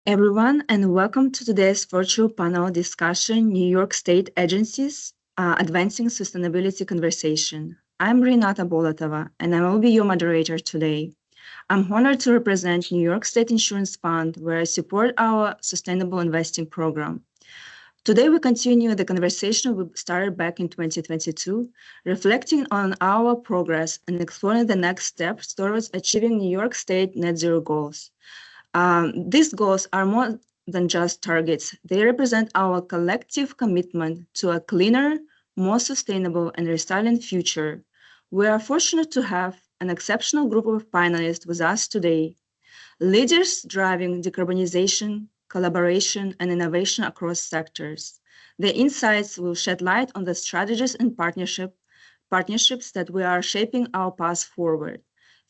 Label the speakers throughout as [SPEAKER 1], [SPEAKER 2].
[SPEAKER 1] Everyone, and welcome to today's virtual panel discussion, New York State Agencies Advancing Sustainability Conversation. I'm Renata Bolotova, and I will be your moderator today. I'm honored to represent New York State Insurance Fund, where I support our sustainable investing program. Today, we continue the conversation we started back in 2022, reflecting on our progress and exploring the next steps towards achieving New York State net zero goals. These goals are more than just targets. They represent our collective commitment to a cleaner, more sustainable, and resilient future. We are fortunate to have an exceptional group of panelists with us today, leaders driving decarbonization, collaboration, and innovation across sectors. Their insights will shed light on the strategies and partnerships that we are shaping our path forward.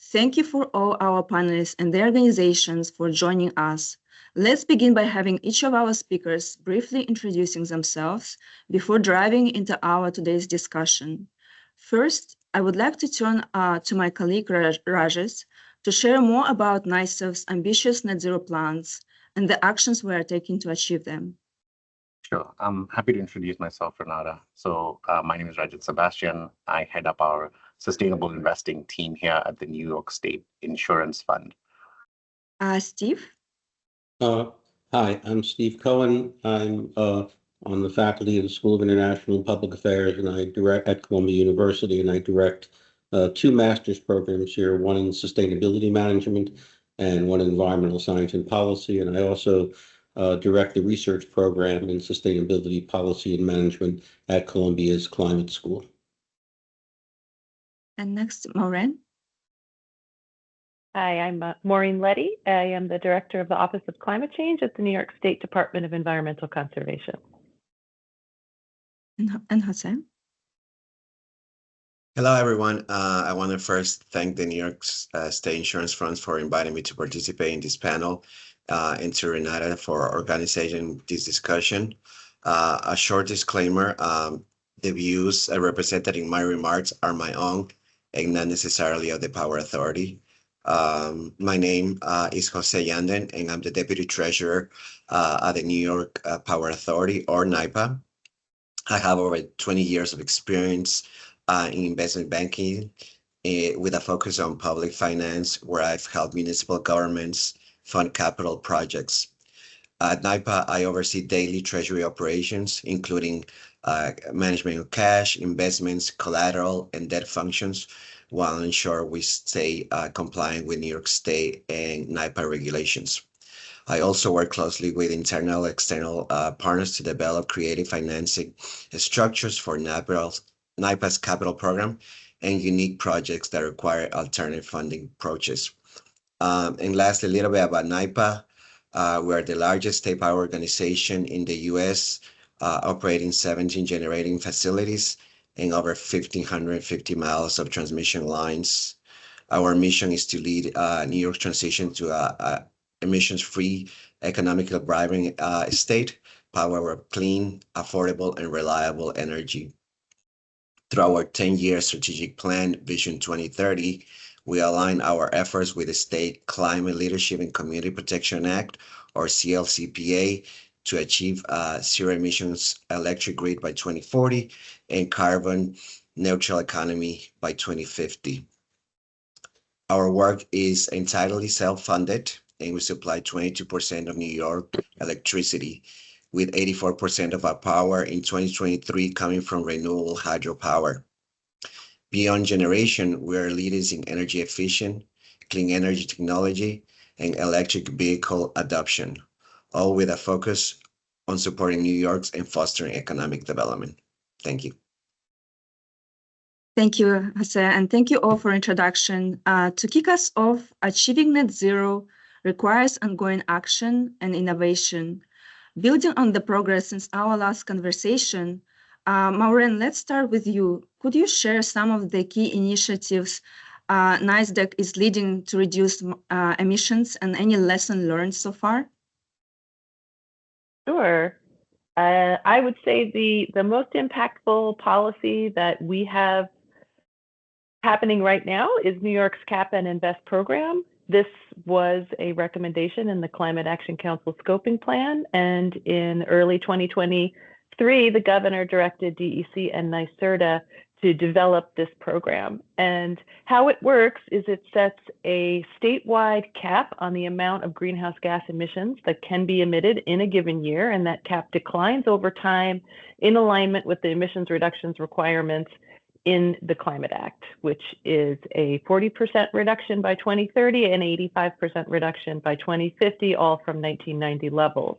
[SPEAKER 1] Thank you for all our panelists and their organizations for joining us. Let's begin by having each of our speakers briefly introducing themselves before diving into our today's discussion. First, I would like to turn to my colleague Rajith to share more about NYSIF's ambitious net zero plans and the actions we are taking to achieve them.
[SPEAKER 2] Sure. I'm happy to introduce myself, Renata. My name is Rajith Sebastian. I head up our sustainable investing team here at the New York State Insurance Fund.
[SPEAKER 1] Steve?
[SPEAKER 3] Hi, I'm Steve Cohen. I'm on the faculty of the School of International and Public Affairs, and I direct at Columbia University, and I direct two master's programs here, one in sustainability management and one in environmental science and policy. And I also direct the research program in sustainability policy and management at Columbia's Climate School.
[SPEAKER 1] And next, Maureen.
[SPEAKER 4] Hi, I'm Maureen Leddy. I am the Director of the Office of Climate Change at the New York State Department of Environmental Conservation.
[SPEAKER 1] And Jose.
[SPEAKER 5] Hello, everyone. I want to first thank the New York State Insurance Fund for inviting me to participate in this panel and to Renata for organizing this discussion. A short disclaimer, the views represented in my remarks are my own and not necessarily of the Power Authority. My name is Jose Yandun, and I'm the Deputy Treasurer at the New York Power Authority, or NYPA. I have over 20 years of experience in investment banking with a focus on public finance, where I've helped municipal governments fund capital projects. At NYPA, I oversee daily treasury operations, including management of cash, investments, collateral, and debt functions, while ensure we stay compliant with New York State and NYPA regulations. I also work closely with internal and external partners to develop creative financing structures for NYPA's capital program and unique projects that require alternative funding approaches. And lastly, a little bit about NYPA. We're the largest state power organization in the U.S., operating 17 generating facilities and over 1,550 miles of transmission lines. Our mission is to lead New York's transition to a emissions-free, economically vibrant state, powered with clean, affordable, and reliable energy. Through our 10-year strategic plan, Vision 2030, we align our efforts with the State Climate Leadership and Community Protection Act, or CLCPA, to achieve a zero emissions electric grid by 2040 and carbon neutral economy by 2050. Our work is entirely self-funded, and we supply 22% of New York electricity, with 84% of our power in 2023 coming from renewable hydropower. Beyond generation, we are leaders in energy efficient, clean energy technology, and electric vehicle adoption, all with a focus on supporting New York's and fostering economic development. Thank you.
[SPEAKER 1] Thank you, Jose, and thank you all for introduction. To kick us off, achieving net zero requires ongoing action and innovation. Building on the progress since our last conversation, Maureen, let's start with you. Could you share some of the key initiatives NYSDEC is leading to reduce emissions and any lesson learned so far?
[SPEAKER 4] Sure. I would say the most impactful policy that we have happening right now is New York's Cap and Invest program. This was a recommendation in the Climate Action Council scoping plan, and in early 2023, the governor directed DEC and NYSIF to develop this program. And how it works is it sets a statewide cap on the amount of greenhouse gas emissions that can be emitted in a given year, and that cap declines over time in alignment with the emissions reductions requirements in the Climate Act, which is a 40% reduction by 2030 and 85% reduction by 2050, all from 1990 levels.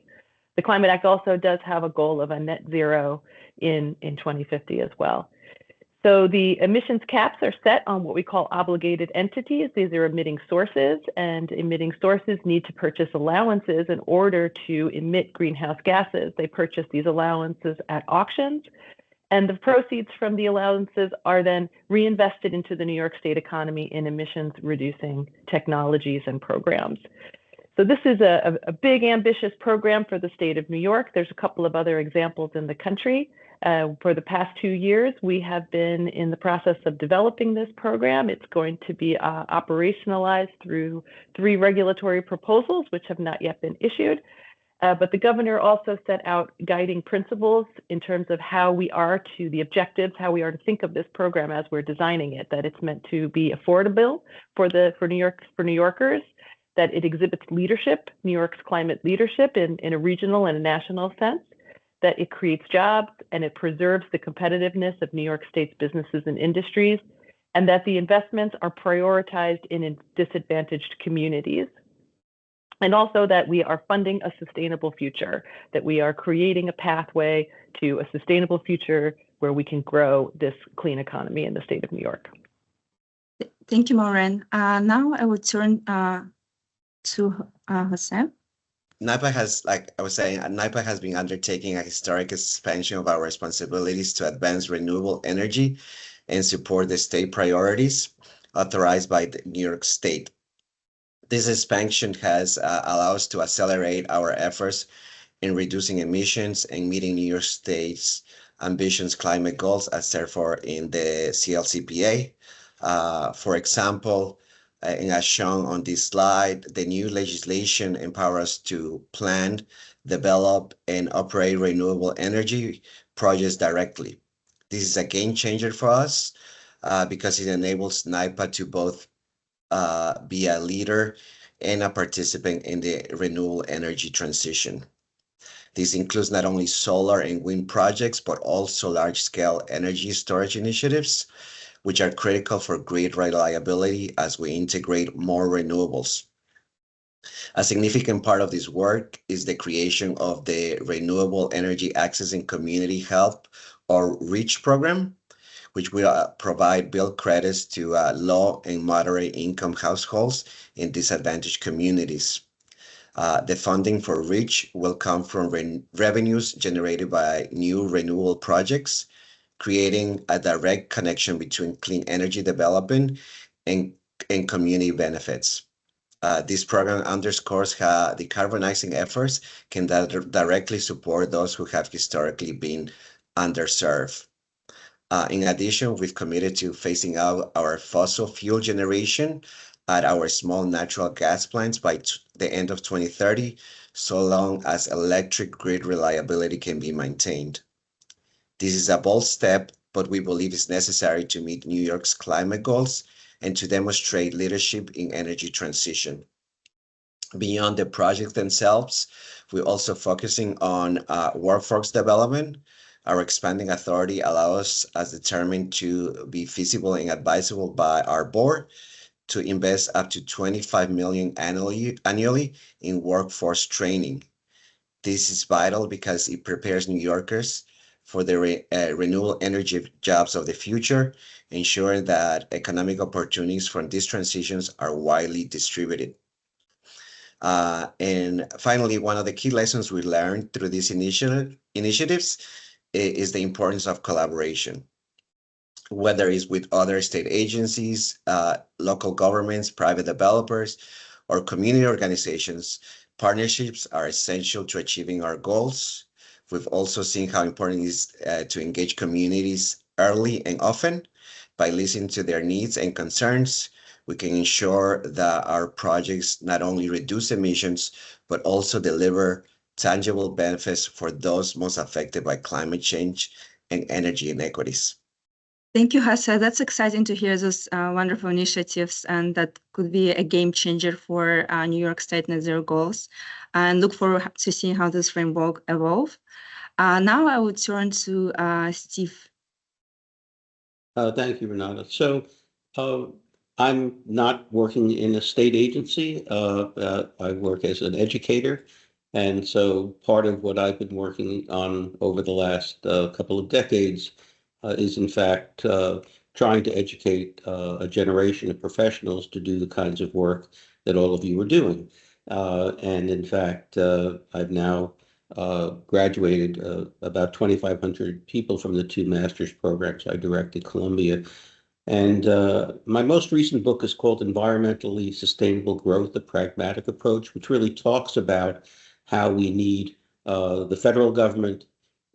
[SPEAKER 4] The Climate Act also does have a goal of a net zero in 2050 as well. So the emissions caps are set on what we call obligated entities. These are emitting sources, and emitting sources need to purchase allowances in order to emit greenhouse gases. They purchase these allowances at auctions, and the proceeds from the allowances are then reinvested into the New York State economy in emissions reducing technologies and programs. So this is a big, ambitious program for the state of New York. There's a couple of other examples in the country. For the past 2 years, we have been in the process of developing this program. It's going to be operationalized through 3 regulatory proposals, which have not yet been issued. But the governor also set out guiding principles in terms of how we are to the objectives, how we are to think of this program as we're designing it, that it's meant to be affordable for New Yorkers, that it exhibits leadership, New York's climate leadership in a regional and a national sense, that it creates jobs and it preserves the competitiveness of New York State's businesses and industries, and that the investments are prioritized in disadvantaged communities. And also that we are funding a sustainable future, that we are creating a pathway to a sustainable future where we can grow this clean economy in the state of New York.
[SPEAKER 1] Thank you, Maureen. Now I would turn to Jose.
[SPEAKER 5] NYPA has, like I was saying, NYPA has been undertaking a historic expansion of our responsibilities to advance renewable energy and support the state priorities authorized by the New York State. This expansion has allowed us to accelerate our efforts in reducing emissions and meeting New York State's ambitious climate goals as set forth in the CLCPA. For example, and as shown on this slide, the new legislation empowers us to plan, develop, and operate renewable energy projects directly. This is a game changer for us because it enables NYPA to both be a leader and a participant in the renewable energy transition. This includes not only solar and wind projects, but also large-scale energy storage initiatives, which are critical for grid reliability as we integrate more renewables. A significant part of this work is the creation of the Renewable Energy Access and Community Help, or REACH program, which will provide bill credits to low and moderate income households in disadvantaged communities. The funding for REACH will come from revenues generated by new renewable projects, creating a direct connection between clean energy development and community benefits. This program underscores how decarbonizing efforts can directly support those who have historically been underserved. In addition, we've committed to phasing out our fossil fuel generation at our small natural gas plants by the end of 2030, so long as electric grid reliability can be maintained. This is a bold step, but we believe it's necessary to meet New York's climate goals and to demonstrate leadership in energy transition. Beyond the projects themselves, we're also focusing on workforce development. Our expanding authority allows us, as determined to be feasible and advisable by our board, to invest up to $25 million annually in workforce training. This is vital because it prepares New Yorkers for the renewable energy jobs of the future, ensuring that economic opportunities from these transitions are widely distributed. And finally, one of the key lessons we learned through these initiatives is the importance of collaboration, whether it's with other state agencies, local governments, private developers, or community organizations. Partnerships are essential to achieving our goals. We've also seen how important it is to engage communities early and often by listening to their needs and concerns, we can ensure that our projects not only reduce emissions, but also deliver tangible benefits for those most affected by climate change and energy inequities.
[SPEAKER 1] Thank you, Hassa. That's exciting to hear those wonderful initiatives, and that could be a game changer for New York State net zero goals. And look forward to seeing how this framework evolve. Now I would turn to Steve.
[SPEAKER 3] Thank you, Renata. So I'm not working in a state agency. I work as an educator. And so part of what I've been working on over the last couple of decades is, in fact, trying to educate a generation of professionals to do the kinds of work that all of you are doing. And in fact, I've now graduated about 2,500 people from the 2 master's programs I direct at Columbia. And my most recent book is called Environmentally Sustainable Growth, a Pragmatic Approach, which really talks about how we need the federal government,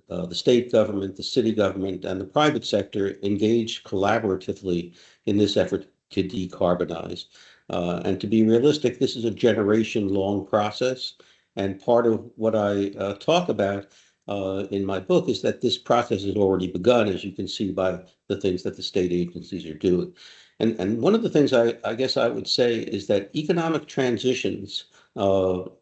[SPEAKER 3] the state government, the city government, and the private sector engaged collaboratively in this effort to decarbonize. And to be realistic, this is a generation-long process. And part of what I talk about in my book is that this process has already begun, as you can see by the things that the state agencies are doing. And one of the things I guess I would say is that economic transitions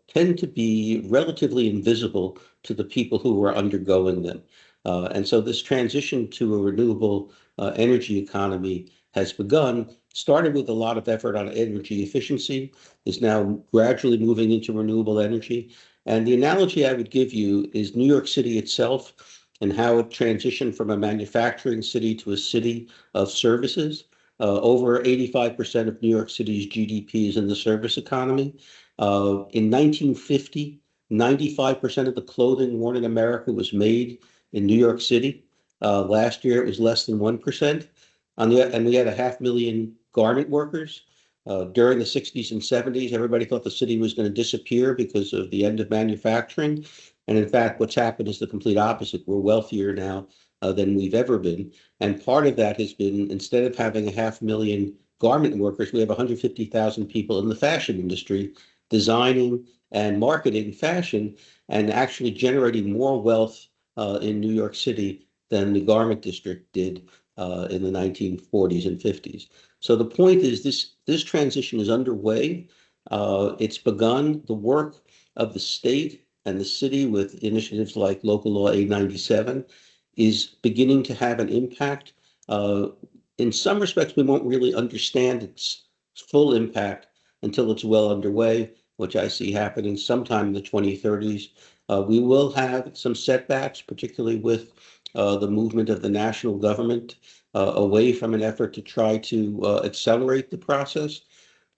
[SPEAKER 3] tend to be relatively invisible to the people who are undergoing them. And so this transition to a renewable energy economy has begun, started with a lot of effort on energy efficiency, is now gradually moving into renewable energy. And the analogy I would give you is New York City itself and how it transitioned from a manufacturing city to a city of services. Over 85% of New York City's GDP is in the service economy. In 1950, 95% of the clothing worn in America was made in New York City. Last year, it was less than 1%. And we had 500,000 garment workers. During the 60s and 70s, everybody thought the city was going to disappear because of the end of manufacturing. And in fact, what's happened is the complete opposite. We're wealthier now than we've ever been. And part of that has been, instead of having 500,000 garment workers, we have 150,000 people in the fashion industry designing and marketing fashion and actually generating more wealth in New York City than the garment district did in the 1940s and 50s. So the point is this transition is underway. It's begun. The work of the state and the city with initiatives like Local Law 897 is beginning to have an impact. In some respects, we won't really understand its full impact until it's well underway, which I see happening sometime in the 2030s. We will have some setbacks, particularly with the movement of the national government away from an effort to try to accelerate the process.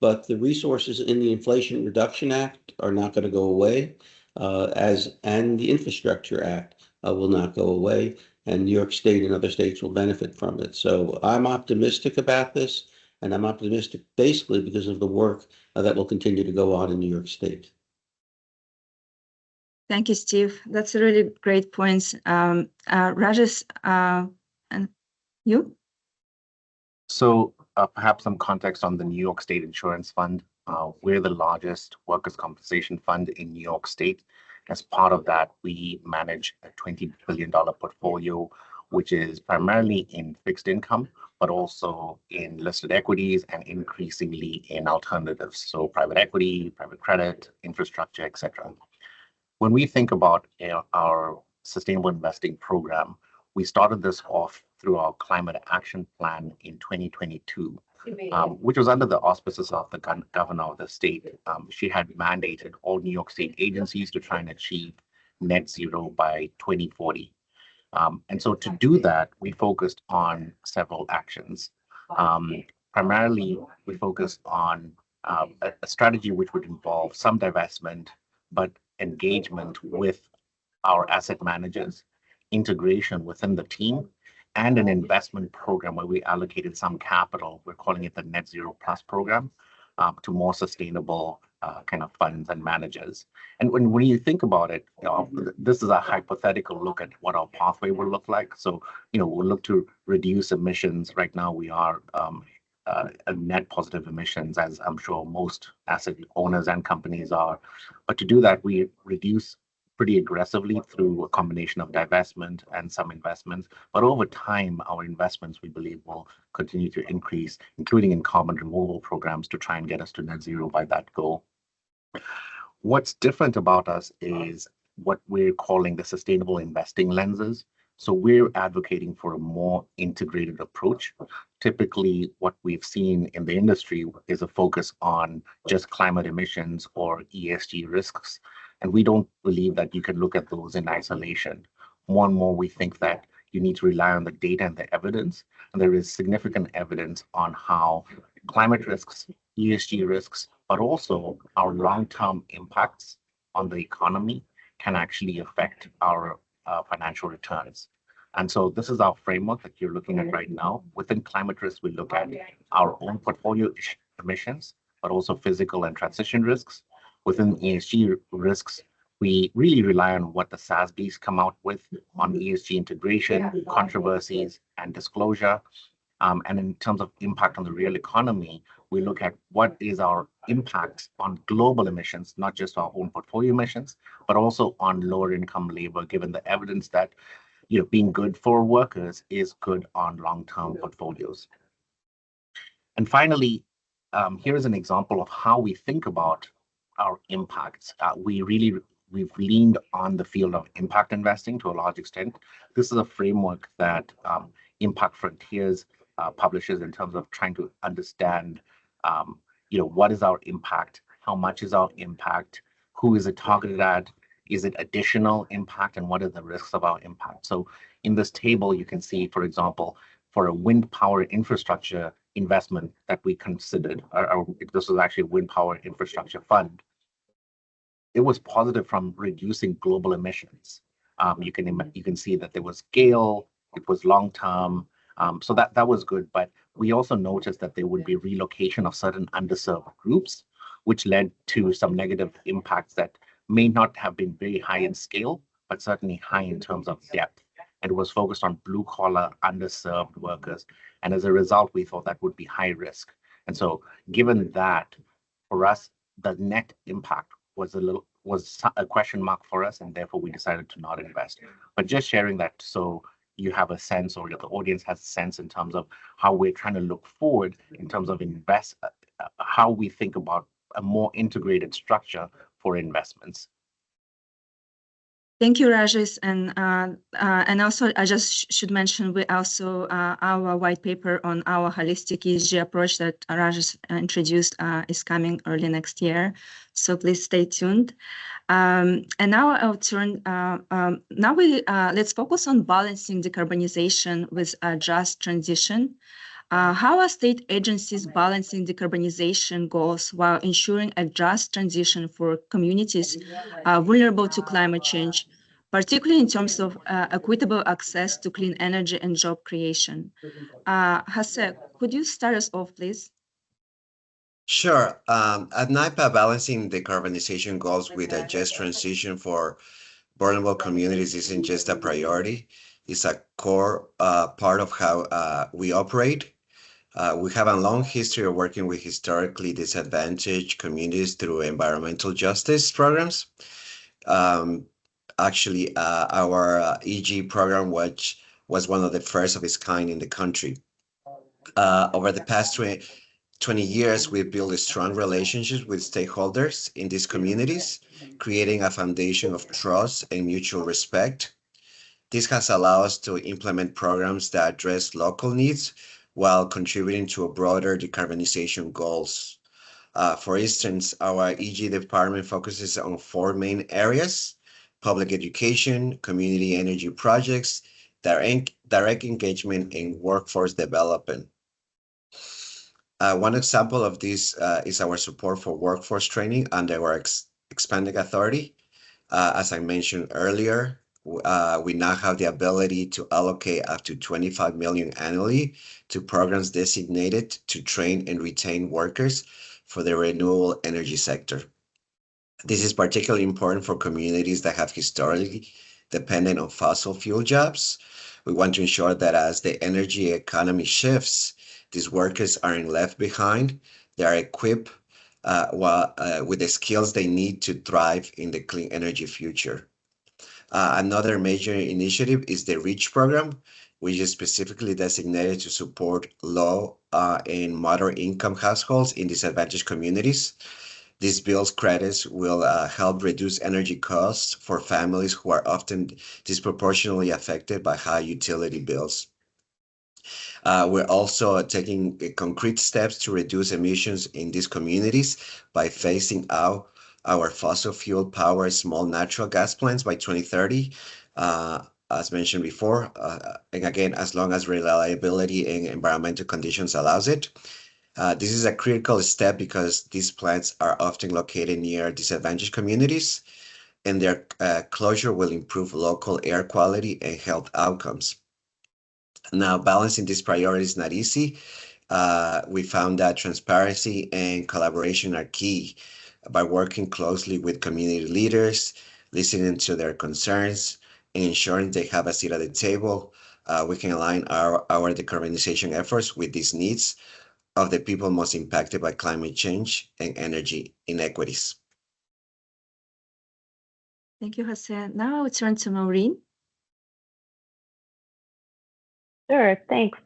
[SPEAKER 3] But the resources in the Inflation Reduction Act are not going to go away, and the Infrastructure Act will not go away, and New York State and other states will benefit from it. So I'm optimistic about this, and I'm optimistic basically because of the work that will continue to go on in New York State.
[SPEAKER 1] Thank you, Steve. That's a really great point. Rajith, and you?
[SPEAKER 2] So perhaps some context on the New York State Insurance Fund. We're the largest workers' compensation fund in New York State. As part of that, we manage a $20 billion portfolio, which is primarily in fixed income, but also in listed equities and increasingly in alternatives. So private equity, private credit, infrastructure, et cetera. When we think about our sustainable investing program, we started this off through our climate action plan in 2022, which was under the auspices of the governor of the state. She had mandated all New York State agencies to try and achieve net zero by 2040. And so to do that, we focused on several actions. Primarily, we focused on a strategy which would involve some divestment, but engagement with our asset managers, integration within the team, and an investment program where we allocated some capital, we're calling it the Net Zero Plus program, to more sustainable kind of funds and managers. And when you think about it, this is a hypothetical look at what our pathway will look like. So, we'll look to reduce emissions. Right now, we are a net positive emissions, as I'm sure most asset owners and companies are. But to do that, we reduce pretty aggressively through a combination of divestment and some investments. But over time, our investments, we believe, will continue to increase, including in carbon removal programs to try and get us to net zero by that goal. What's different about us is what we're calling the sustainable investing lenses. So we're advocating for a more integrated approach. Typically, what we've seen in the industry is a focus on just climate emissions or ESG risks. And we don't believe that you can look at those in isolation. More and more, we think that you need to rely on the data and the evidence. And there is significant evidence on how climate risks, ESG risks, but also our long-term impacts on the economy can actually affect our financial returns. And so this is our framework that you're looking at right now. Within climate risk, we look at our own portfolio emissions, but also physical and transition risks. Within ESG risks, we really rely on what the SASBs come out with on ESG integration, controversies, and disclosure. And in terms of impact on the real economy, we look at what is our impact on global emissions, not just our own portfolio emissions, but also on lower income labor, given the evidence that being good for workers is good on long-term portfolios. And finally, here is an example of how we think about our impacts. We've leaned on the field of impact investing to a large extent. This is a framework that Impact Frontiers publishes in terms of trying to understand, what is our impact, how much is our impact, who is it targeted at, is it additional impact, and what are the risks of our impact? So in this table, you can see, for example, for a wind power infrastructure investment that we considered, this was actually a wind power infrastructure fund, it was positive from reducing global emissions. You can see that there was scale, it was long-term, so that was good. But we also noticed that there would be relocation of certain underserved groups, which led to some negative impacts that may not have been very high in scale, but certainly high in terms of depth. And it was focused on blue-collar, underserved workers. And as a result, we thought that would be high risk. And so given that, for us, the net impact was a question mark for us, and therefore we decided to not invest. But just sharing that so you have a sense, or the audience has a sense in terms of how we're trying to look forward in terms of how we think about a more integrated structure for investments.
[SPEAKER 1] Thank you, Rajith. And also, I just should mention, we also, our white paper on our holistic ESG approach that Rajith introduced is coming early next year. So please stay tuned. And now I'll turn, let's focus on balancing decarbonization with a just transition. How are state agencies balancing decarbonization goals while ensuring a just transition for communities vulnerable to climate change, particularly in terms of equitable access to clean energy and job creation? Hasse, could you start us off, please?
[SPEAKER 5] Sure. At NYPA, balancing decarbonization goals with a just transition for vulnerable communities isn't just a priority. It's a core part of how we operate. We have a long history of working with historically disadvantaged communities through environmental justice programs. Actually, our EG program, which was one of the first of its kind in the country. Over the past 20 years, we've built strong relationships with stakeholders in these communities, creating a foundation of trust and mutual respect. This has allowed us to implement programs that address local needs while contributing to a broader decarbonization goals. For instance, our EG department focuses on 4 main areas: public education, community energy projects, direct engagement, and workforce development. One example of this is our support for workforce training under our expanded authority. As I mentioned earlier, we now have the ability to allocate up to 25 million annually to programs designated to train and retain workers for the renewable energy sector. This is particularly important for communities that have historically depended on fossil fuel jobs. We want to ensure that as the energy economy shifts, these workers aren't left behind. They are equipped with the skills they need to thrive in the clean energy future. Another major initiative is the REACH program, which is specifically designated to support low and moderate income households in disadvantaged communities. These bills credits will help reduce energy costs for families who are often disproportionately affected by high utility bills. We're also taking concrete steps to reduce emissions in these communities by phasing out our fossil fuel powered small natural gas plants by 2030, as mentioned before, and again, as long as reliability and environmental conditions allows it. This is a critical step because these plants are often located near disadvantaged communities, and their closure will improve local air quality and health outcomes. Now, balancing these priorities is not easy. We found that transparency and collaboration are key. By working closely with community leaders, listening to their concerns, and ensuring they have a seat at the table, we can align our decarbonization efforts with these needs of the people most impacted by climate change and energy inequities.
[SPEAKER 1] Thank you, Jose. Now I'll turn to Maureen.
[SPEAKER 4] Sure, thanks.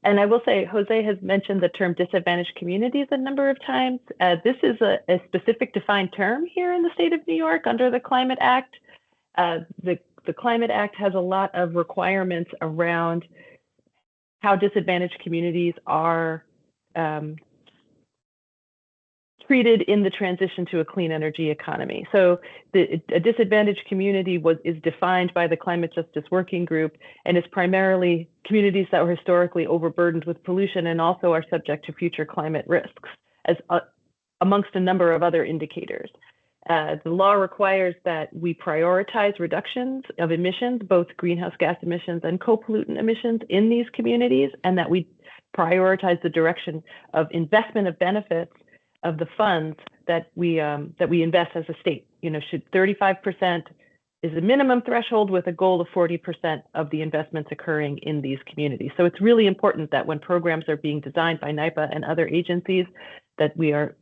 [SPEAKER 4] And I will say, Jose has mentioned the term disadvantaged communities a number of times. This is a specific defined term here in the state of New York under the Climate Act. The Climate Act has a lot of requirements around how disadvantaged communities are treated in the transition to a clean energy economy. So a disadvantaged community is defined by the Climate Justice Working Group, and is primarily communities that were historically overburdened with pollution and also are subject to future climate risks, as amongst a number of other indicators. The law requires that we prioritize reductions of emissions, both greenhouse gas emissions and co-pollutant emissions in these communities, and that we prioritize the direction of investment of benefits of the funds that we invest as a state. You know, should 35% is a minimum threshold with a goal of 40% of the investments occurring in these communities. So it's really important that when programs are being designed by NYPA and other agencies, that we are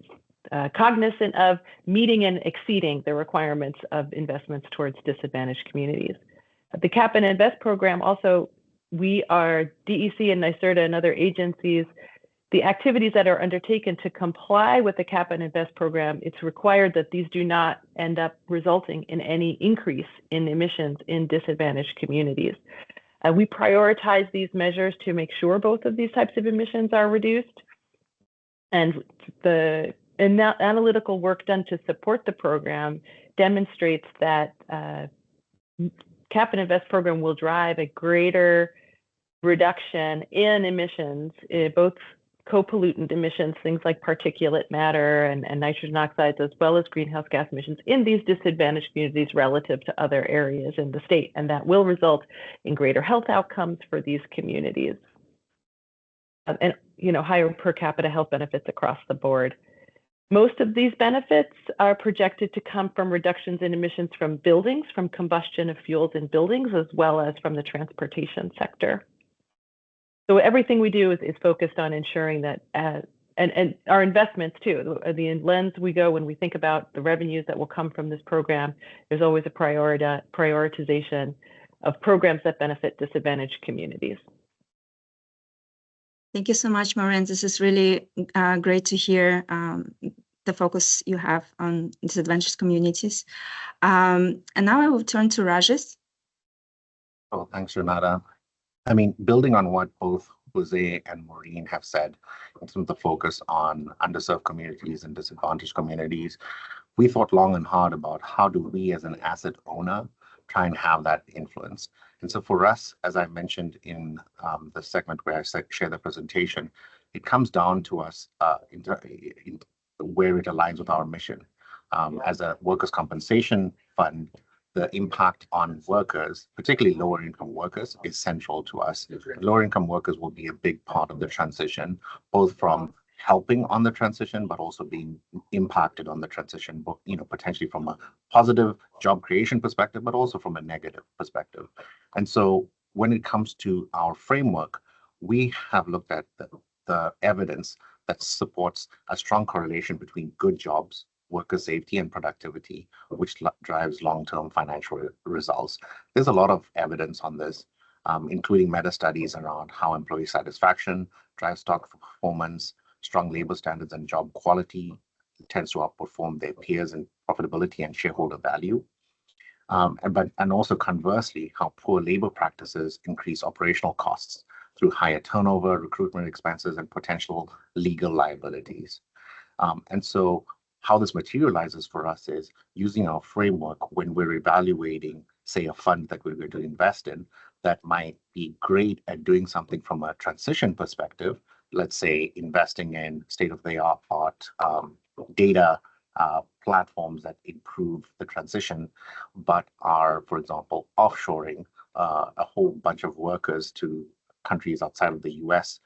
[SPEAKER 4] cognizant of meeting and exceeding the requirements of investments towards disadvantaged communities. The Cap and Invest program also, we are DEC and NYSIRDA and other agencies, the activities that are undertaken to comply with the Cap and Invest program, it's required that these do not end up resulting in any increase in emissions in disadvantaged communities. We prioritize these measures to make sure both of these types of emissions are reduced. And the analytical work done to support the program demonstrates that Cap and Invest program will drive a greater reduction in emissions, both co-pollutant emissions, things like particulate matter and nitrogen oxides, as well as greenhouse gas emissions in these disadvantaged communities relative to other areas in the state. And that will result in greater health outcomes for these communities. And, you know, higher per capita health benefits across the board. Most of these benefits are projected to come from reductions in emissions from buildings, from combustion of fuels in buildings, as well as from the transportation sector. So everything we do is focused on ensuring that, and our investments too, the lens we go when we think about the revenues that will come from this program, there's always a prioritization of programs that benefit disadvantaged communities.
[SPEAKER 1] Thank you so much, Maureen. This is really great to hear the focus you have on disadvantaged communities. And now I will turn to Rajith.
[SPEAKER 2] Oh, thanks, Renata. I mean, building on what both Jose and Maureen have said, in terms of the focus on underserved communities and disadvantaged communities, we thought long and hard about how do we as an asset owner try and have that influence. And so for us, as I mentioned in the segment where I share the presentation, it comes down to us in where it aligns with our mission. As a workers' compensation fund, the impact on workers, particularly lower income workers, is central to us. Lower income workers will be a big part of the transition, both from helping on the transition, but also being impacted on the transition, you know, potentially from a positive job creation perspective, but also from a negative perspective. And so when it comes to our framework, we have looked at the evidence that supports a strong correlation between good jobs, worker safety, and productivity, which drives long-term financial results. There's a lot of evidence on this, including meta-studies around how employee satisfaction drives stock performance, strong labor standards and job quality tends to outperform their peers in profitability and shareholder value. And also conversely, how poor labor practices increase operational costs through higher turnover, recruitment expenses, and potential legal liabilities. And so how this materializes for us is using our framework when we're evaluating, say, a fund that we're going to invest in that might be great at doing something from a transition perspective, let's say investing in state-of-the-art data platforms that improve the transition, but are, for example, offshoring a whole bunch of workers to countries outside of the US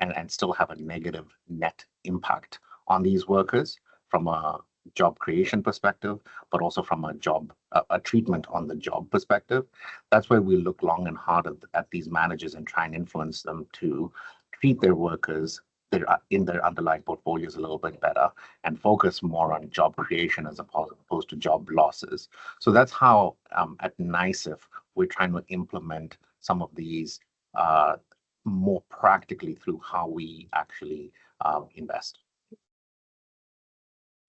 [SPEAKER 2] and still have a negative net impact on these workers from a job creation perspective, but also from a treatment on the job perspective. That's where we look long and hard at these managers and try and influence them to treat their workers in their underlying portfolios a little bit better and focus more on job creation as opposed to job losses. So that's how at NYSIF, we're trying to implement some of these more practically through how we actually invest.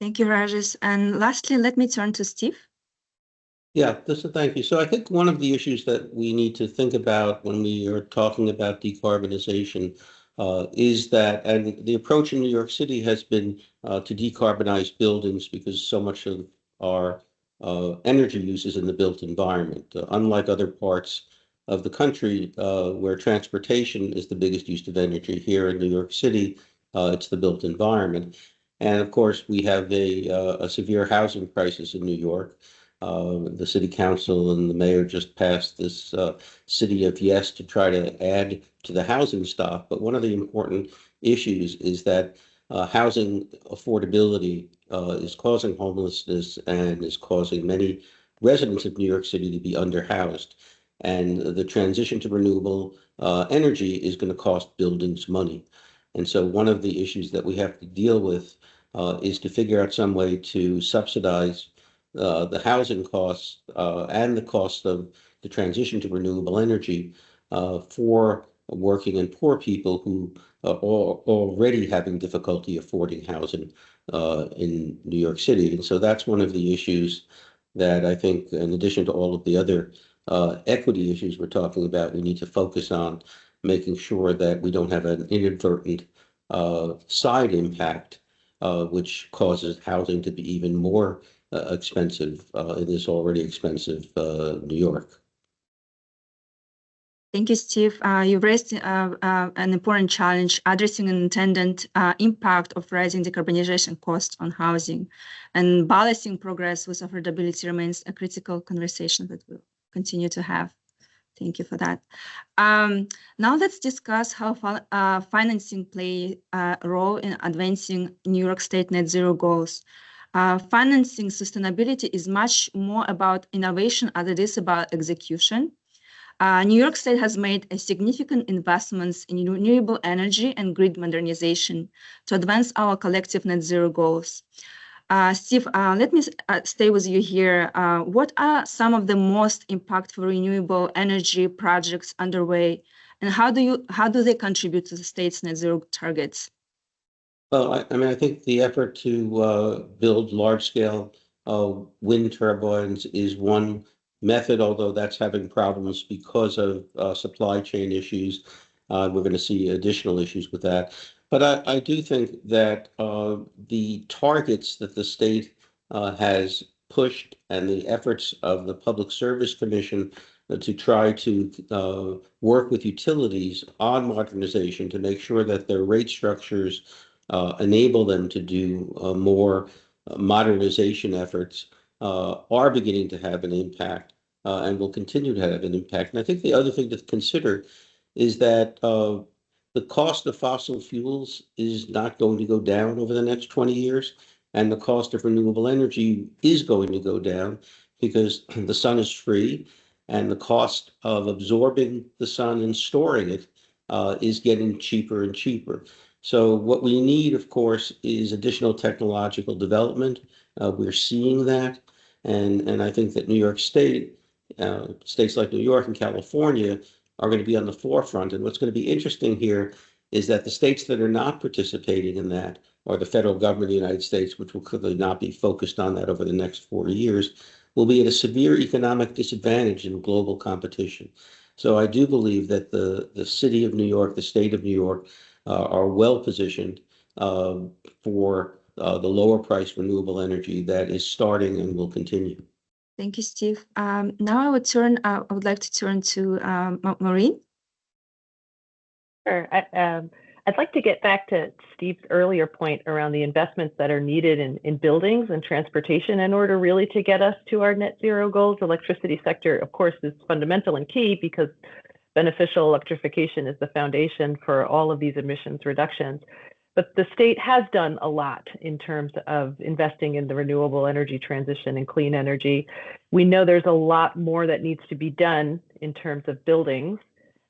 [SPEAKER 1] Thank you, Rajith. And lastly, let me turn to Steve.
[SPEAKER 3] Yeah, thank you. So I think one of the issues that we need to think about when we are talking about decarbonization is that, and the approach in New York City has been to decarbonize buildings because so much of our energy use is in the built environment. Unlike other parts of the country where transportation is the biggest use of energy, here in New York City, it's the built environment. And of course, we have a severe housing crisis in New York. The city council and the mayor just passed this City of Yes to try to add to the housing stock. But one of the important issues is that housing affordability is causing homelessness and is causing many residents of New York City to be underhoused. And the transition to renewable energy is going to cost buildings money. And so one of the issues that we have to deal with is to figure out some way to subsidize the housing costs and the cost of the transition to renewable energy for working and poor people who are already having difficulty affording housing in New York City. And so that's one of the issues that I think, in addition to all of the other equity issues we're talking about, we need to focus on making sure that we don't have an inadvertent side impact which causes housing to be even more expensive in this already expensive New York.
[SPEAKER 1] Thank you, Steve. You raised an important challenge, addressing an intended impact of rising decarbonization costs on housing, and balancing progress with affordability remains a critical conversation that we'll continue to have. Thank you for that. Now let's discuss how financing play a role in advancing New York State net zero goals. Financing sustainability is much more about innovation as it is about execution. New York State has made a significant investments in renewable energy and grid modernization to advance our collective net zero goals. Steve, let me stay with you here. What are some of the most impactful renewable energy projects underway, and how do they contribute to the state's net zero targets?
[SPEAKER 3] Well, I mean, I think the effort to build large-scale wind turbines is one method, although that's having problems because of supply chain issues. We're going to see additional issues with that. But I do think that the targets that the state has pushed and the efforts of the Public Service Commission to try to work with utilities on modernization to make sure that their rate structures enable them to do more modernization efforts are beginning to have an impact and will continue to have an impact. And I think the other thing to consider is that the cost of fossil fuels is not going to go down over the next 20 years, and the cost of renewable energy is going to go down because the sun is free, and the cost of absorbing the sun and storing it is getting cheaper and cheaper. So what we need, of course, is additional technological development. We're seeing that. And I think that New York State, states like New York and California are going to be on the forefront. And what's going to be interesting here is that the states that are not participating in that, or the federal government of the United States, which will clearly not be focused on that over the next 4 years, will be at a severe economic disadvantage in global competition. So I do believe that the city of New York, the state of New York, are well positioned for the lower price renewable energy that is starting and will continue.
[SPEAKER 1] Thank you, Steve. Now I would like to turn to Maureen.
[SPEAKER 4] Sure. I'd like to get back to Steve's earlier point around the investments that are needed in buildings and transportation in order really to get us to our net zero goals. The electricity sector, of course, is fundamental and key because beneficial electrification is the foundation for all of these emissions reductions. But the state has done a lot in terms of investing in the renewable energy transition and clean energy. We know there's a lot more that needs to be done in terms of buildings.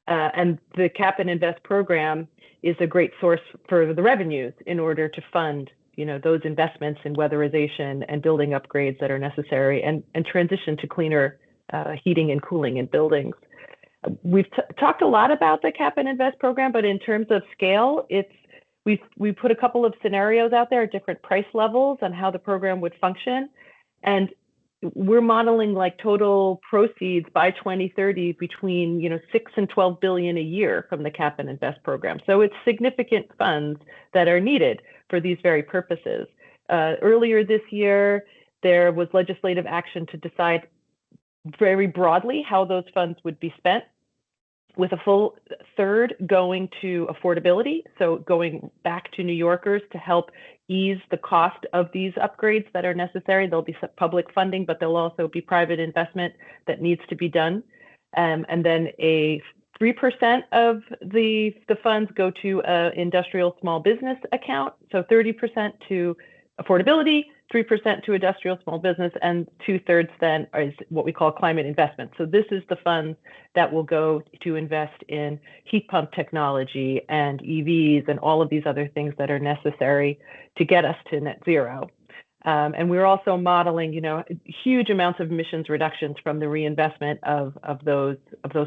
[SPEAKER 4] And the Cap and Invest program is a great source for the revenues in order to fund, those investments in weatherization and building upgrades that are necessary and transition to cleaner heating and cooling in buildings. We've talked a lot about the Cap and Invest program, but in terms of scale, we put a couple of scenarios out there at different price levels on how the program would function. And we're modeling like total proceeds by 2030 between 6 and 12 billion a year from the Cap and Invest program. So it's significant funds that are needed for these very purposes. Earlier this year, there was legislative action to decide very broadly how those funds would be spent, with a full third going to affordability, so going back to New Yorkers to help ease the cost of these upgrades that are necessary. There'll be some public funding, but there'll also be private investment that needs to be done. And then 3% of the funds go to industrial small business account, so 30% to affordability, 3% to industrial small business, and 2/3 then is what we call climate investment. So this is the funds that will go to invest in heat pump technology and EVs and all of these other things that are necessary to get us to net zero. And we're also modeling, huge amounts of emissions reductions from the reinvestment of those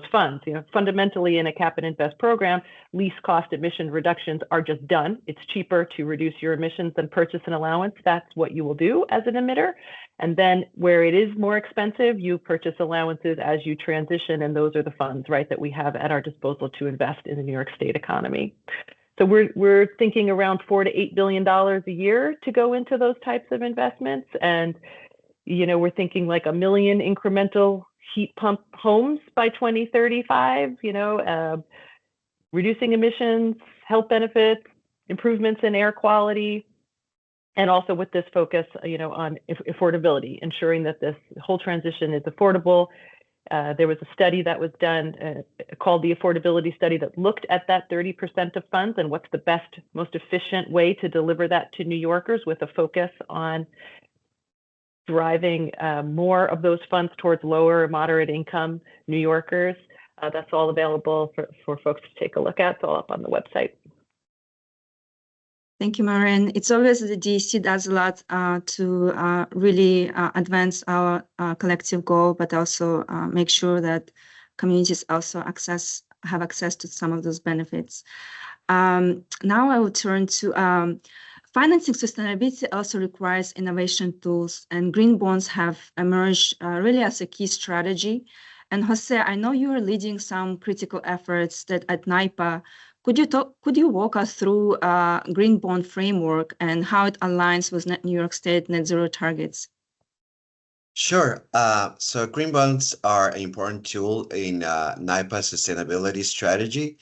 [SPEAKER 4] funds. Fundamentally in a Cap and Invest program, least cost emission reductions are just done. It's cheaper to reduce your emissions than purchase an allowance. That's what you will do as an emitter. And then where it is more expensive, you purchase allowances as you transition, and those are the funds, right, that we have at our disposal to invest in the New York State economy. So we're thinking around $4 to $8 billion a year to go into those types of investments. And, we're thinking like 1 million incremental heat pump homes by 2035, reducing emissions, health benefits, improvements in air quality, and also with this focus, on affordability, ensuring that this whole transition is affordable. There was a study that was done called the affordability study that looked at that 30% of funds and what's the best, most efficient way to deliver that to New Yorkers, with a focus on driving more of those funds towards lower moderate income New Yorkers. That's all available for folks to take a look at. It's all up on the website.
[SPEAKER 1] Thank you, Maureen. It's obvious that the DEC does a lot to really advance our collective goal, but also make sure that communities also have access to some of those benefits. Now I will turn to financing sustainability also requires innovation tools, and green bonds have emerged really as a key strategy. And Jose, I know you are leading some critical efforts that at NYPA. Could you walk us through green bond framework and how it aligns with New York State net zero targets?
[SPEAKER 5] Sure. So green bonds are an important tool in NYPA's sustainability strategy.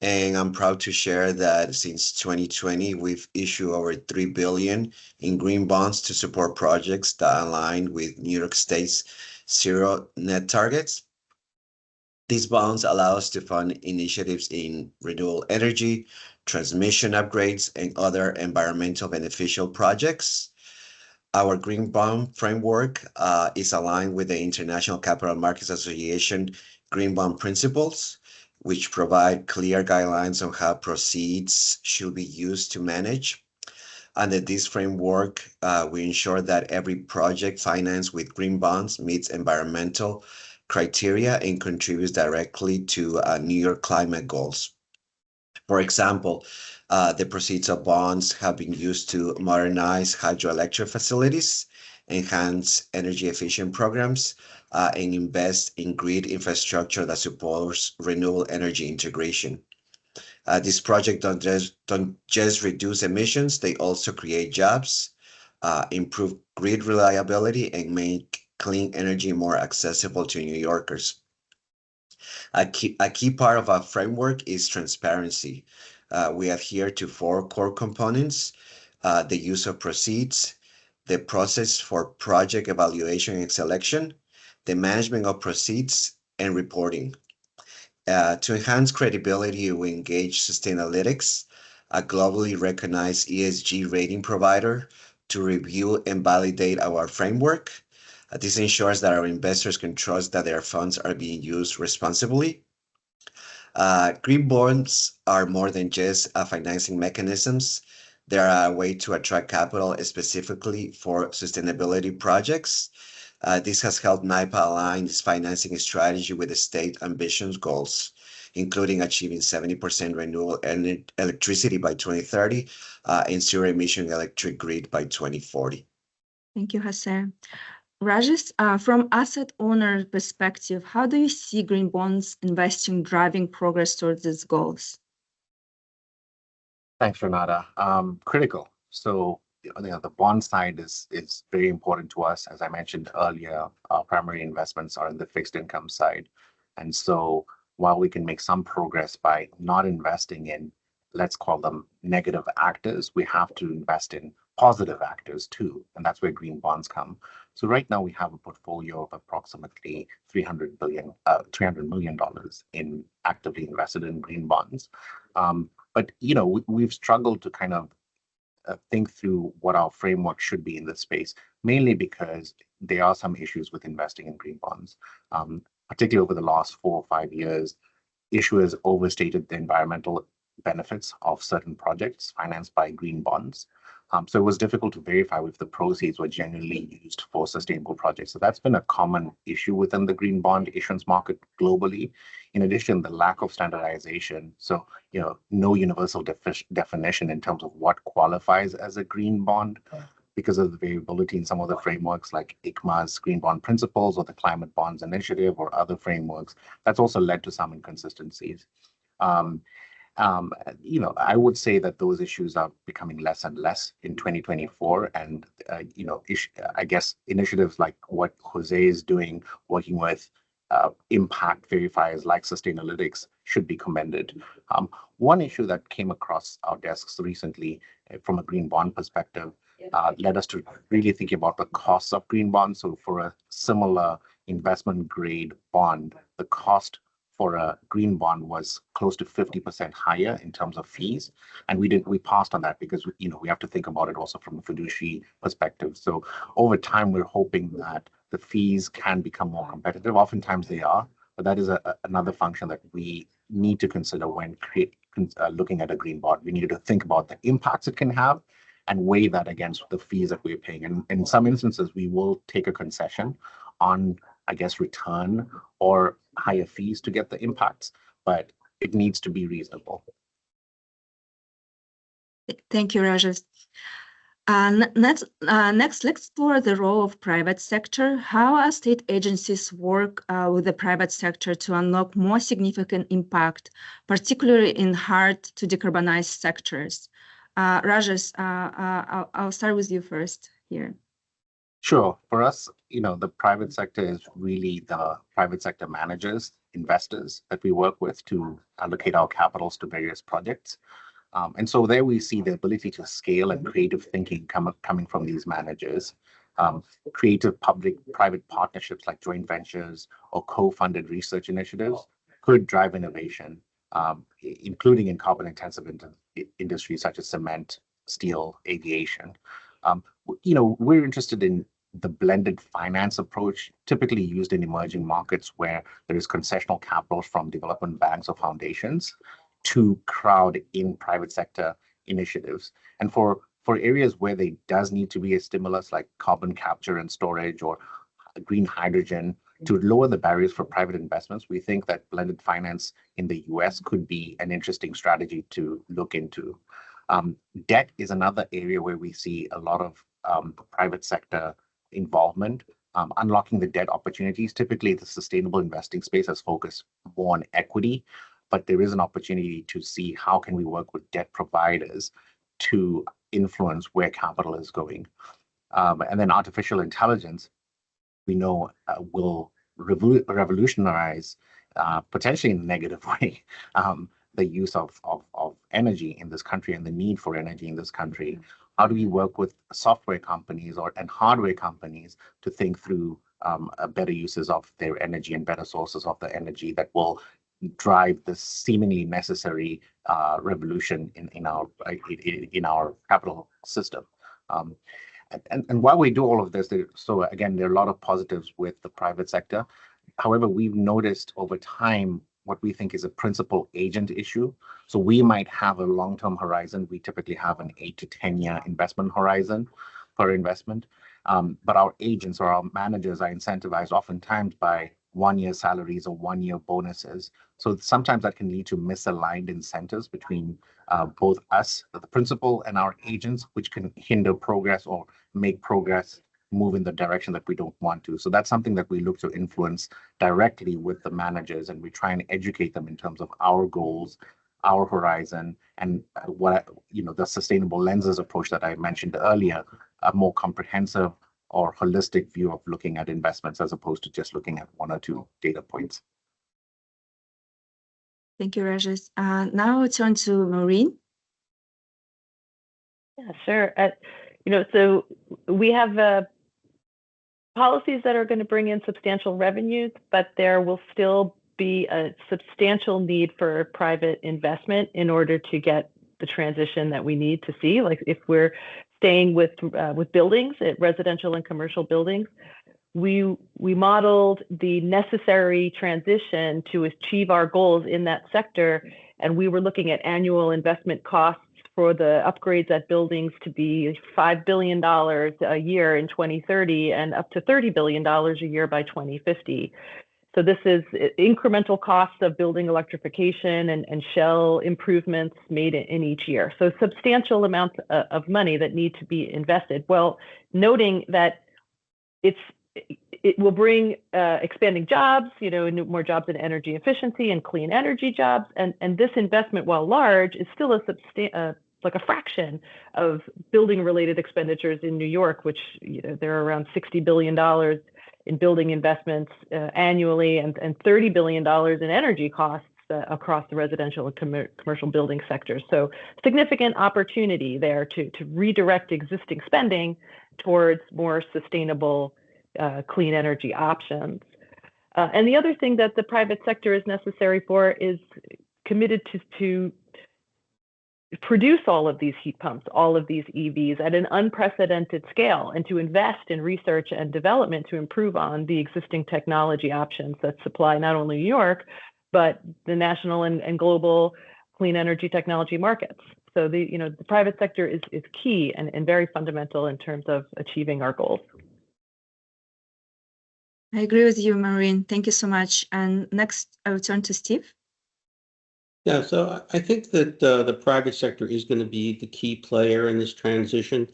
[SPEAKER 5] And I'm proud to share that since 2020, we've issued over $3 billion in green bonds to support projects that align with New York State's zero net targets. These bonds allow us to fund initiatives in renewable energy, transmission upgrades, and other environmental beneficial projects. Our green bond framework is aligned with the International Capital Markets Association green bond principles. which provide clear guidelines on how proceeds should be used to manage. Under this framework, we ensure that every project financed with green bonds meets environmental criteria and contributes directly to New York climate goals. For example, the proceeds of bonds have been used to modernize hydroelectric facilities, enhance energy efficient programs, and invest in grid infrastructure that supports renewable energy integration. These projects don't just reduce emissions, they also create jobs, improve grid reliability, and make clean energy more accessible to New Yorkers. A key part of our framework is transparency. We adhere to 4 core components: the use of proceeds, the process for project evaluation and selection, the management of proceeds, and reporting. To enhance credibility, we engage Sustainalytics, a globally recognized ESG rating provider, to review and validate our framework. This ensures that our investors can trust that their funds are being used responsibly. Green bonds are more than just financing mechanisms. They are a way to attract capital specifically for sustainability projects. This has helped NYPA align its financing strategy with the state ambitions goals, including achieving 70% renewable electricity by 2030 and zero emission electric grid by 2040.
[SPEAKER 1] Thank you, Jose. Rajith, from asset owner perspective, how do you see green bonds investing driving progress towards these goals?
[SPEAKER 2] Thanks, Renata. Critical. So the bond side is very important to us. As I mentioned earlier, our primary investments are in the fixed income side. And so while we can make some progress by not investing in, let's call them negative actors, we have to invest in positive actors too. And that's where green bonds come. So right now we have a portfolio of approximately $300 million in actively invested in green bonds. But we've struggled to kind of think through what our framework should be in this space, mainly because there are some issues with investing in green bonds, particularly over the last 4 or 5 years. Issuers overstated the environmental benefits of certain projects financed by green bonds. So it was difficult to verify if the proceeds were genuinely used for sustainable projects. So that's been a common issue within the green bond issuance market globally. In addition, the lack of standardization. So, no universal definition in terms of what qualifies as a green bond because of the variability in some of the frameworks like ICMA's Green Bond Principles or the Climate Bonds Initiative or other frameworks. That's also led to some inconsistencies. I would say that those issues are becoming less and less in 2024. And, I guess initiatives like what Jose is doing, working with impact verifiers like Sustainalytics should be commended. One issue that came across our desks recently from a green bond perspective led us to really think about the costs of green bonds. So for a similar investment grade bond, the cost for a green bond was close to 50% higher in terms of fees. And we passed on that because, we have to think about it also from a fiduciary perspective. So over time, we're hoping that the fees can become more competitive. Oftentimes they are, but that is another function that we need to consider when looking at a green bond. We need to think about the impacts it can have and weigh that against the fees that we're paying. And in some instances, we will take a concession on, I guess, return or higher fees to get the impacts, but it needs to be reasonable.
[SPEAKER 1] Thank you, Rajith. Next, let's explore the role of private sector. How are state agencies work with the private sector to unlock more significant impact, particularly in hard to decarbonize sectors? Rajith, I'll start with you first here.
[SPEAKER 2] Sure. For us, the private sector is really the private sector managers, investors that we work with to allocate our capitals to various projects. And so there we see the ability to scale and creative thinking coming from these managers. Creative public-private partnerships like joint ventures or co-funded research initiatives could drive innovation, including in carbon-intensive industries such as cement, steel, aviation. We're interested in the blended finance approach typically used in emerging markets where there is concessional capital from development banks or foundations to crowd in private sector initiatives. And for areas where there does need to be a stimulus like carbon capture and storage or green hydrogen to lower the barriers for private investments, we think that blended finance in the US could be an interesting strategy to look into. Debt is another area where we see a lot of private sector involvement, unlocking the debt opportunities. Typically, the sustainable investing space has focused more on equity, but there is an opportunity to see how can we work with debt providers to influence where capital is going. And then artificial intelligence, we know will revolutionize, potentially in a negative way, the use of energy in this country and the need for energy in this country. How do we work with software companies and hardware companies to think through better uses of their energy and better sources of the energy that will drive the seemingly necessary revolution in our capital system? And while we do all of this, so again, there are a lot of positives with the private sector. However, we've noticed over time what we think is a principal agent issue. So we might have a long-term horizon. We typically have an 8 to 10-year investment horizon per investment. But our agents or our managers are incentivized oftentimes by 1-year salaries or 1-year bonuses. So sometimes that can lead to misaligned incentives between both us, the principal, and our agents, which can hinder progress or make progress move in the direction that we don't want to. So that's something that we look to influence directly with the managers, and we try and educate them in terms of our goals, our horizon, and the sustainable lenses approach that I mentioned earlier, a more comprehensive or holistic view of looking at investments as opposed to just looking at 1 or 2 data points.
[SPEAKER 1] Thank you, Rajith. Now I'll turn to Maureen.
[SPEAKER 4] Yeah, sure. So we have policies that are going to bring in substantial revenues, but there will still be a substantial need for private investment in order to get the transition that we need to see. Like if we're staying with buildings, residential and commercial buildings, we modeled the necessary transition to achieve our goals in that sector, and we were looking at annual investment costs for the upgrades at buildings to be $5 billion a year in 2030 and up to $30 billion a year by 2050. So this is incremental costs of building electrification and shell improvements made in each year. So substantial amounts of money that need to be invested. Well, noting that it will bring expanding jobs, more jobs in energy efficiency and clean energy jobs. And this investment, while large, is still like a fraction of building related expenditures in New York, which there are around $60 billion in building investments annually and $30 billion in energy costs across the residential and commercial building sectors. So significant opportunity there to redirect existing spending towards more sustainable clean energy options. And the other thing that the private sector is necessary for is committed to produce all of these heat pumps, all of these EVs at an unprecedented scale, and to invest in research and development to improve on the existing technology options that supply not only New York, but the national and global clean energy technology markets. So the private sector is key and very fundamental in terms of achieving our goals.
[SPEAKER 1] I agree with you, Maureen. Thank you so much. And next, I will turn to Steve.
[SPEAKER 3] Yeah, so I think that the private sector is going to be the key player in this transition.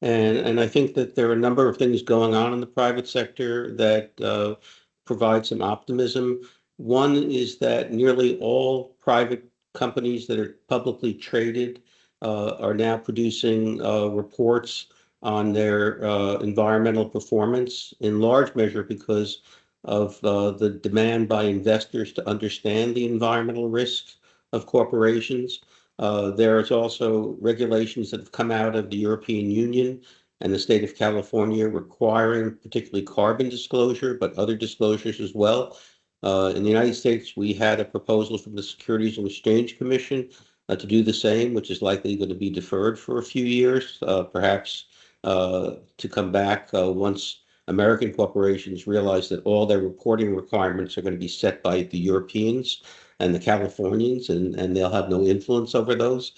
[SPEAKER 3] And I think that there are a number of things going on in the private sector that provide some optimism. One is that nearly all private companies that are publicly traded are now producing reports on their environmental performance, in large measure because of the demand by investors to understand the environmental risks of corporations. There's also regulations that have come out of the European Union and the state of California requiring particularly carbon disclosure, but other disclosures as well. In the United States, we had a proposal from the Securities and Exchange Commission to do the same, which is likely going to be deferred for a few years, perhaps to come back once American corporations realize that all their reporting requirements are going to be set by the Europeans and the Californians, and they'll have no influence over those.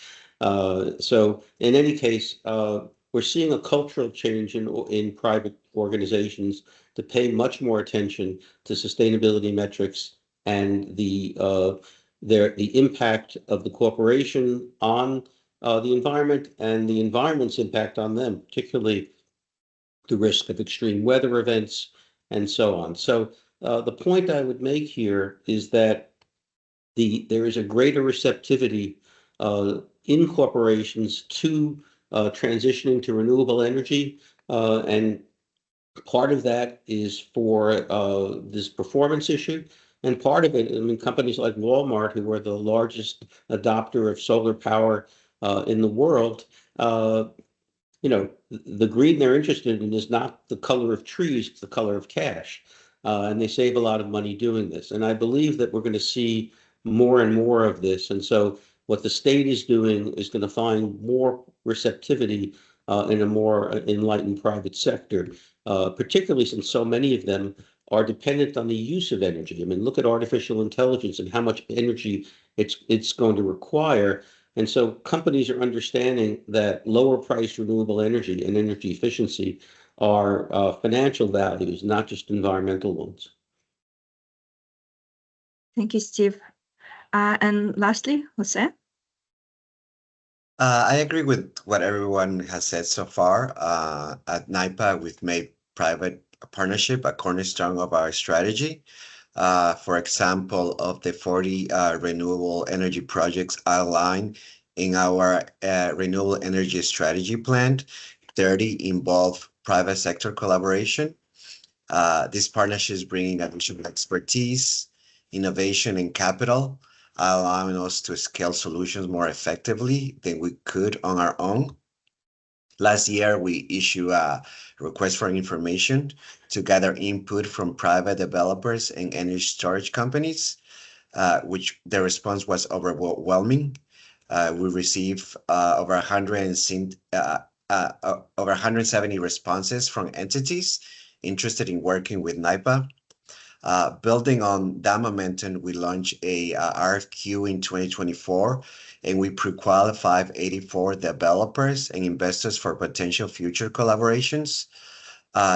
[SPEAKER 3] So in any case, we're seeing a cultural change in private organizations to pay much more attention to sustainability metrics and the impact of the corporation on the environment and the environment's impact on them, particularly the risk of extreme weather events and so on. So the point I would make here is that there is a greater receptivity in corporations to transitioning to renewable energy, and part of that is for this performance issue. And part of it, I mean, companies like Walmart, who are the largest adopter of solar power in the world, the green they're interested in is not the color of trees, it's the color of cash. And they save a lot of money doing this. And I believe that we're going to see more and more of this. And so what the state is doing is going to find more receptivity in a more enlightened private sector, particularly since so many of them are dependent on the use of energy. I mean, look at artificial intelligence and how much energy it's going to require. And so companies are understanding that lower priced renewable energy and energy efficiency are financial values, not just environmental ones.
[SPEAKER 1] Thank you, Steve. And lastly, Jose?
[SPEAKER 5] I agree with what everyone has said so far. At NYPA, we've made private partnership a cornerstone of our strategy. For example, of the 40 renewable energy projects outlined in our renewable energy strategy plan, 30 involve private sector collaboration. These partnerships bring additional expertise, innovation, and capital, allowing us to scale solutions more effectively than we could on our own. Last year, we issued a request for information to gather input from private developers and energy storage companies, which the response was overwhelming. We received over 170 responses from entities interested in working with NYPA. Building on that momentum, we launched a RFQ in 2024, and we pre-qualified 84 developers and investors for potential future collaborations.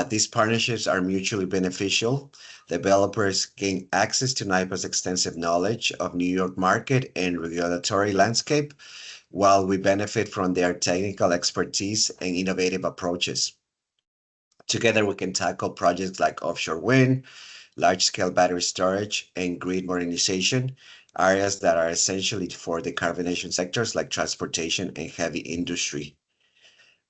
[SPEAKER 5] These partnerships are mutually beneficial. Developers gain access to NYPA's extensive knowledge of New York market and regulatory landscape, while we benefit from their technical expertise and innovative approaches. Together, we can tackle projects like offshore wind, large-scale battery storage, and grid modernization, areas that are essentially for decarbonization sectors like transportation and heavy industry.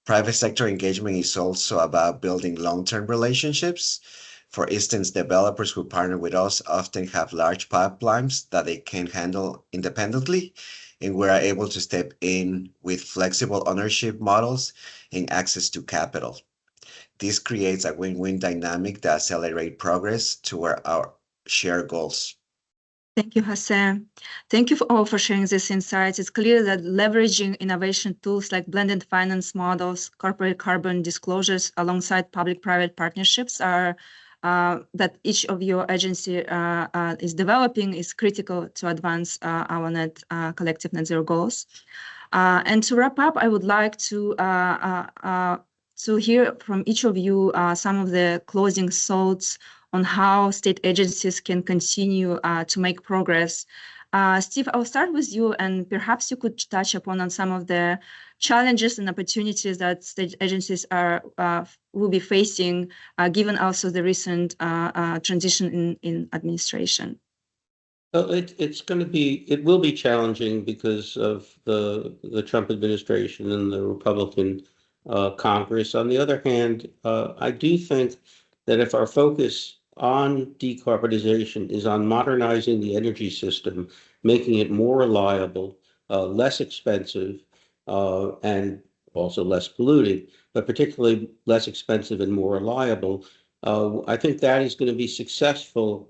[SPEAKER 5] Private sector engagement is also about building long-term relationships. For instance, developers who partner with us often have large pipelines that they can't handle independently, and we are able to step in with flexible ownership models and access to capital. This creates a win-win dynamic that accelerates progress toward our shared goals.
[SPEAKER 1] Thank you, Jose. Thank you all for sharing these insights. It's clear that leveraging innovation tools like blended finance models, corporate carbon disclosures, alongside public-private partnerships are that each of your agency is developing is critical to advance our collective net zero goals. And to wrap up, I would like to hear from each of you some of the closing thoughts on how state agencies can continue to make progress. Steve, I'll start with you, and perhaps you could touch upon some of the challenges and opportunities that state agencies will be facing, given also the recent transition in administration.
[SPEAKER 3] Well, it will be challenging because of the Trump administration and the Republican Congress. On the other hand, I do think that if our focus on decarbonization is on modernizing the energy system, making it more reliable, less expensive, and also less polluting, but particularly less expensive and more reliable, I think that is going to be successful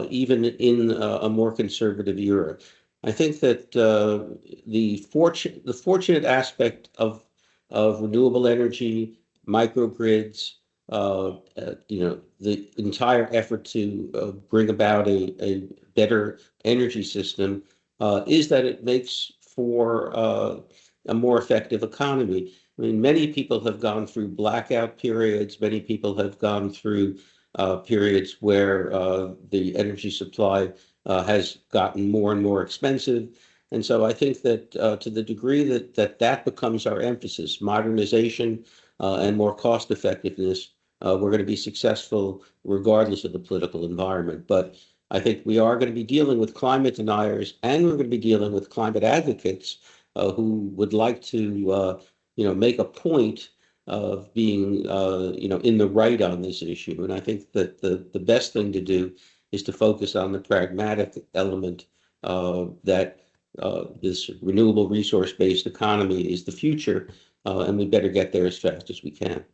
[SPEAKER 3] even in a more conservative era. I think that the fortunate aspect of renewable energy, microgrids, the entire effort to bring about a better energy system is that it makes for a more effective economy. I mean, many people have gone through blackout periods. Many people have gone through periods where the energy supply has gotten more and more expensive. And so I think that to the degree that becomes our emphasis, modernization and more cost effectiveness, we're going to be successful regardless of the political environment. But I think we are going to be dealing with climate deniers, and we're going to be dealing with climate advocates who would like to, make a point of being, in the right on this issue. And I think that the best thing to do is to focus on the pragmatic element that this renewable resource-based economy is the future, and we better get there as fast as we can.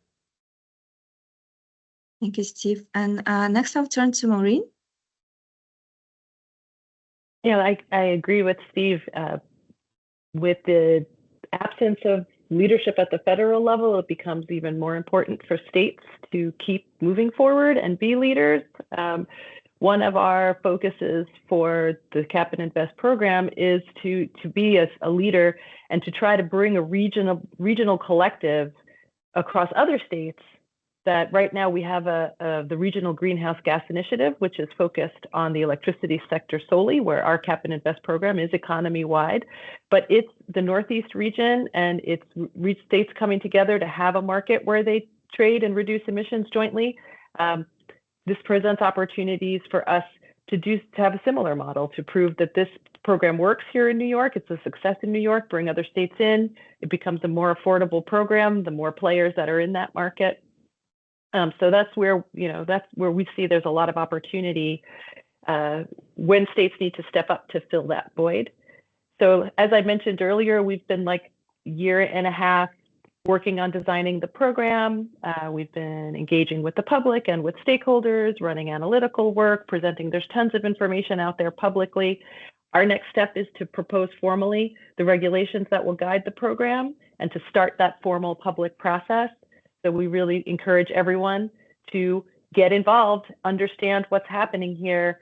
[SPEAKER 1] Thank you, Steve. And next I'll turn to Maureen.
[SPEAKER 4] Yeah, I agree with Steve. With the absence of leadership at the federal level, it becomes even more important for states to keep moving forward and be leaders. One of our focuses for the Cap and Invest program is to be a leader and to try to bring a regional collective across other states. That right now we have the Regional Greenhouse Gas Initiative, which is focused on the electricity sector solely, where our Cap and Invest program is economy-wide. But it's the Northeast region, and it's states coming together to have a market where they trade and reduce emissions jointly. This presents opportunities for us to have a similar model to prove that this program works here in New York. It's a success in New York. Bring other states in. It becomes a more affordable program. The more players that are in that market. So that's where we see there's a lot of opportunity when states need to step up to fill that void. So as I mentioned earlier, we've been like a year and a half working on designing the program. We've been engaging with the public and with stakeholders, running analytical work, presenting. There's tons of information out there publicly. Our next step is to propose formally the regulations that will guide the program and to start that formal public process. So we really encourage everyone to get involved, understand what's happening here,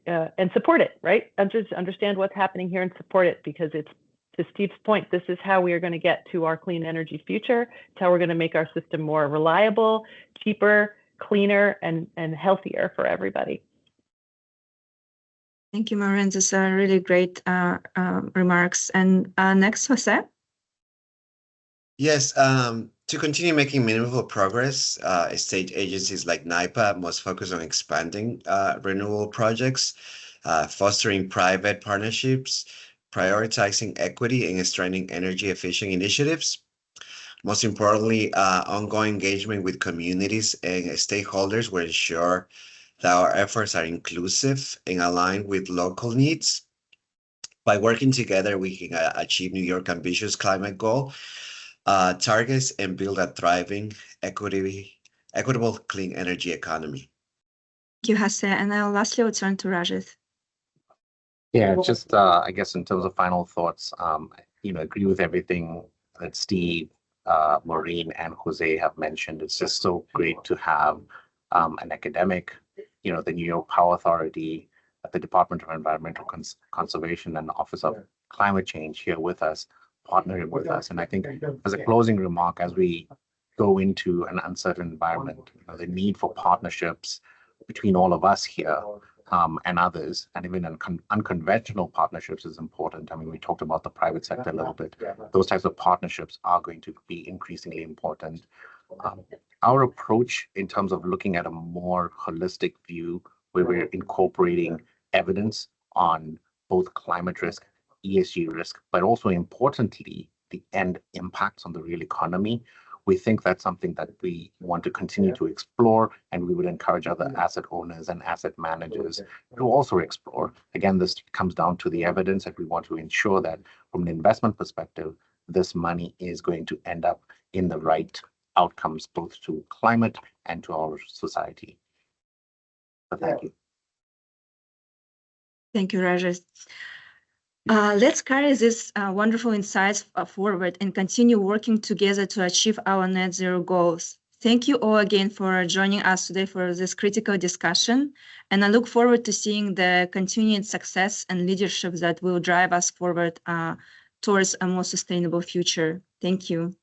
[SPEAKER 4] and support it, right? And just understand what's happening here and support it, because it's, to Steve's point, this is how we are going to get to our clean energy future. It's how we're going to make our system more reliable, cheaper, cleaner, and healthier for everybody.
[SPEAKER 1] Thank you, Maureen. These are really great remarks. And next, Jose.
[SPEAKER 5] Yes, to continue making meaningful progress, state agencies like NYPA must focus on expanding renewable projects, fostering private partnerships, prioritizing equity, and strengthening energy efficient initiatives. Most importantly, ongoing engagement with communities and stakeholders will ensure that our efforts are inclusive and aligned with local needs. By working together, we can achieve New York's ambitious climate goal targets and build a thriving, equitable clean energy economy.
[SPEAKER 1] Thank you, Jose. And now lastly, we'll turn to Rajith.
[SPEAKER 2] Yeah, just I guess in terms of final thoughts, agree with everything that Steve, Maureen, and Jose have mentioned. It's just so great to have an academic, the New York Power Authority, the Department of Environmental Conservation, and the Office of Climate Change here with us, partnering with us. And I think as a closing remark, as we go into an uncertain environment, the need for partnerships between all of us here and others, and even unconventional partnerships is important. I mean, we talked about the private sector a little bit. Those types of partnerships are going to be increasingly important. Our approach in terms of looking at a more holistic view, where we're incorporating evidence on both climate risk, ESG risk, but also importantly, the end impacts on the real economy. We think that's something that we want to continue to explore, and we would encourage other asset owners and asset managers to also explore. Again, this comes down to the evidence that we want to ensure that from an investment perspective, this money is going to end up in the right outcomes, both to climate and to our society. So thank you.
[SPEAKER 1] Thank you, Rajith. Let's carry these wonderful insights forward and continue working together to achieve our net zero goals. Thank you all again for joining us today for this critical discussion, and I look forward to seeing the continued success and leadership that will drive us forward towards a more sustainable future. Thank you.